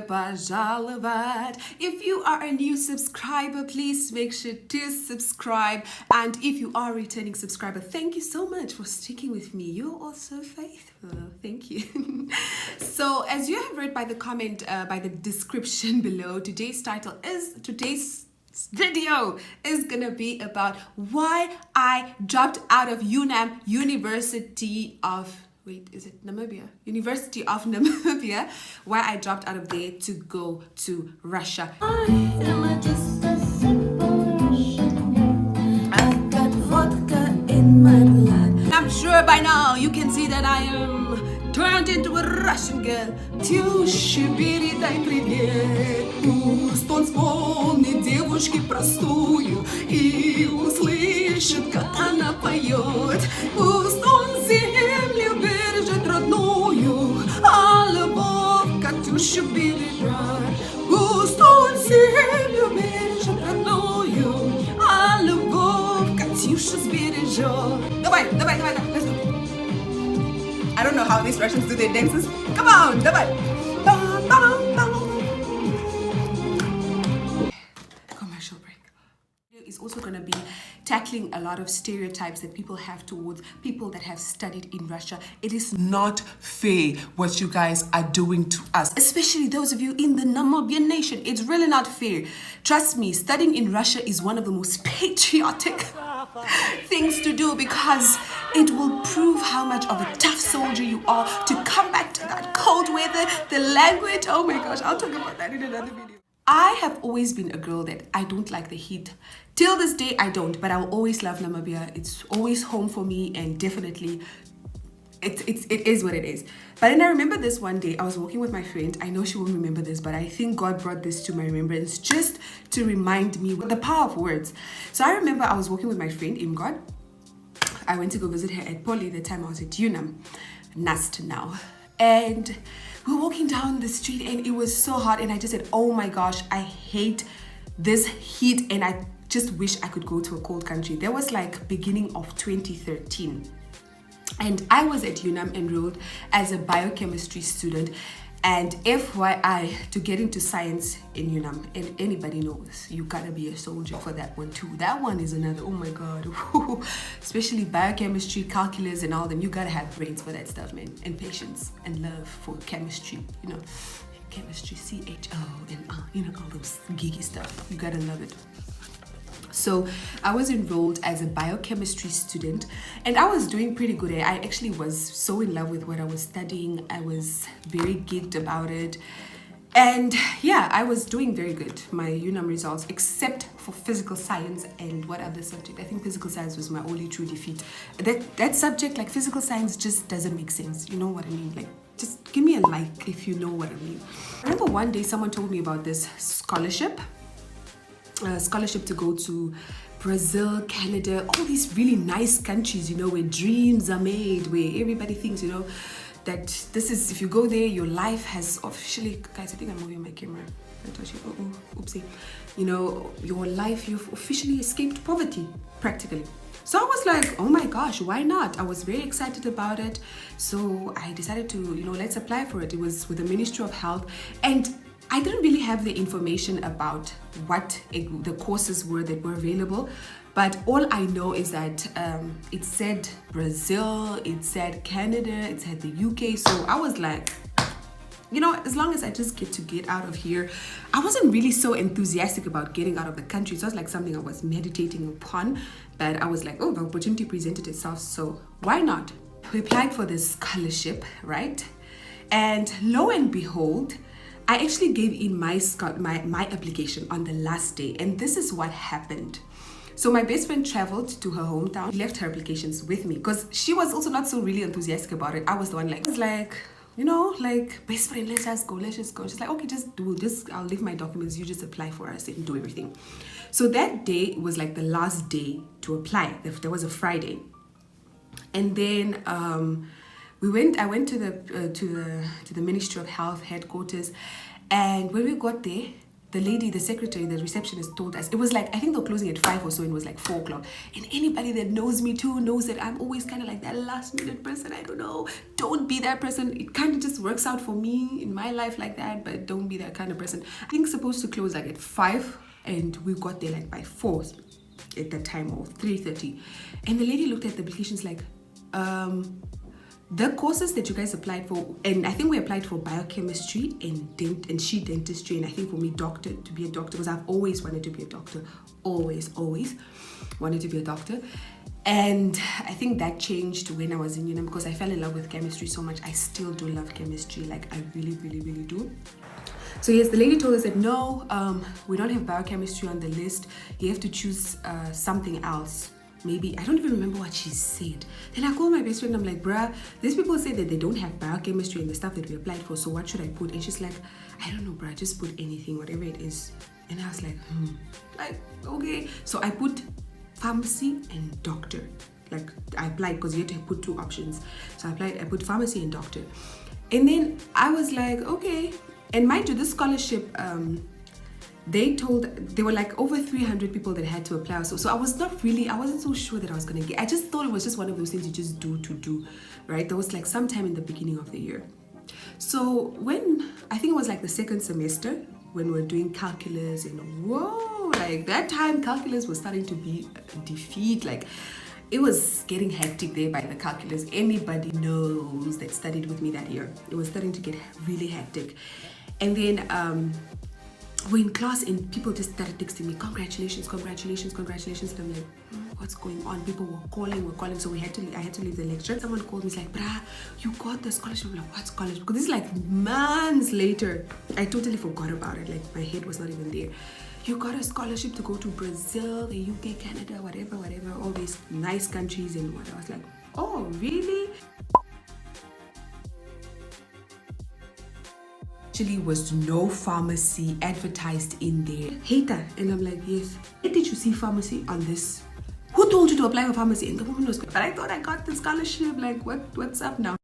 пожаловать. If you are a new subscriber, please make sure to subscribe. And if you are a returning subscriber, thank you so much for sticking with me. You're also faithful. Thank you. So as you have read by the comment, by the description below, today's video is gonna be about why I dropped out of UNAM, University of Namibia? University of Namibia, why I dropped out of there to go to Russia. I am just a simple Russian girl. I've got vodka in my blood. I'm sure by now you can see that I am turned into a Russian girl. Тюши, передай привет. Пусть он вспомнит девушки простую и услышит, как она поет. Пусть он землю бережет родную, а любовь Катюшу бережет. Пусть он землю бережет родную, а любовь Катюшу сбережет. Давай, let's go. I don't know how these Russians do their dances. Come on, давай. Commercial break. Is also going to be tackling a lot of stereotypes that people have towards people that have studied in Russia. It is not fair what you guys are doing to us, especially those of you in the Namibian nation. It's really not fair. Trust me, studying in Russia is one of the most patriotic things to do, because it will prove how much of a tough soldier you are to come back to that cold weather, the language. Oh my gosh, I'll talk about that in another video. I have always been a girl that I don't like the heat. Till this day, I don't, but I will always love Namibia. It's always home for me, and definitely it is what it is. But then I remember this one day, I was walking with my friend. I know she won't remember this, but I think God brought this to my remembrance just to remind me the power of words. So I remember I was walking with my friend, Imgod. I went to go visit her at Poly. The time I was at UNAM, NAST now. And we were walking down the street and it was so hot, and I just said, oh my gosh, I hate this heat and I just wish I could go to a cold country. That was like beginning of 2013. And I was at UNAM enrolled as a biochemistry student. And FYI, to get into science in UNAM, and anybody knows, you gotta be a soldier for that one too. That one is another, oh my God. Especially biochemistry, calculus and all them. You gotta have brains for that stuff, man. And patience and love for chemistry, you know. Chemistry, CHO and you know, all those geeky stuff. You gotta love it. So I was enrolled as a biochemistry student, and I was doing pretty good. I actually was so in love with what I was studying. I was very geeked about it. And yeah, I was doing very good. My UNAM results, except for physical science and what other subject? I think physical science was my only true defeat. That subject, like physical science, just doesn't make sense. You know what I mean? Like, just give me a like if you know what I mean. I remember one day someone told me about this scholarship to go to Brazil, Canada, all these really nice countries, you know, where dreams are made, where everybody thinks, you know, that this is, if you go there, your life has officially, guys, I think I'm moving my camera. Oopsie. You know, your life, you've officially escaped poverty, practically. So I was like, oh my gosh, why not? I was very excited about it. So I decided to, you know, let's apply for it. It was with the Ministry of Health, and I didn't really have the information about what the courses were that were available, but all I know is that it said Brazil, it said Canada, it said the UK. So I was like, you know, as long as I just get out of here. I wasn't really so enthusiastic about getting out of the country. So it was like something I was meditating upon, but I was like, oh, the opportunity presented itself, so why not? We applied for this scholarship, right? And lo and behold, I actually gave in my application on the last day, and this is what happened. So my best friend traveled to her hometown, left her applications with me, because she was also not so really enthusiastic about it. I was the one like, you know, like, best friend, let's just go. She's like, okay, I'll leave my documents, you just apply for us and do everything. So that day was like the last day to apply. There was a Friday. And then I went to the Ministry of Health headquarters, and when we got there, the lady, the secretary, the receptionist told us, it was like, I think they were closing at 5 or so, and it was like 4 o'clock. And anybody that knows me too knows that I'm always kind of like that last minute person. I don't know. Don't be that person. It kind of just works out for me in my life like that, but don't be that kind of person. I think it's supposed to close like at 5, and we got there like by 4 at that time, or 3:30. And the lady looked at the applications like, the courses that you guys applied for, and I think we applied for biochemistry and she dentistry, and I think for me to be a doctor, because I've always wanted to be a doctor, always wanted to be a doctor. And I think that changed when I was in UNAM, because I fell in love with chemistry so much. I still do love chemistry, like I really do. So yes, the lady told us that no, we don't have biochemistry on the list. You have to choose something else. Maybe, I don't even remember what she said. Then I called my best friend, I'm like, bruh, these people say that they don't have biochemistry and the stuff that we applied for, so what should I put? And she's like, I don't know, bruh, just put anything, whatever it is. And I was like, like, okay. So I put pharmacy and doctor. Like, I applied because you had to put 2 options. So I put pharmacy and doctor. And then I was like, okay. And mind you, this scholarship, there were like over 300 people that had to apply. So I wasn't so sure that I was going to get. I just thought it was just one of those things you just do, right? There was like sometime in the beginning of the year. So when, I think it was like the 2nd semester, when we were doing calculus, and whoa, like that time calculus was starting to be a defeat. Like it was getting hectic there by the calculus. Anybody knows that studied with me that year. It was starting to get really hectic. And then, we're in class and people just started texting me, congratulations. And I'm like, what's going on? People were calling. So I had to leave the lecture. Someone called me, like, brah, you got the scholarship. I'm like, what scholarship? Because this is like months later. I totally forgot about it. Like my head was not even there. You got a scholarship to go to Brazil, the UK, Canada, whatever, all these nice countries and what. I was like, oh, really? Actually was no pharmacy advertised in there. Heitha, and I'm like, yes. Where did you see pharmacy on this? Who told you to apply for pharmacy? And the woman was, but I thought I got the scholarship. Like, what's up now?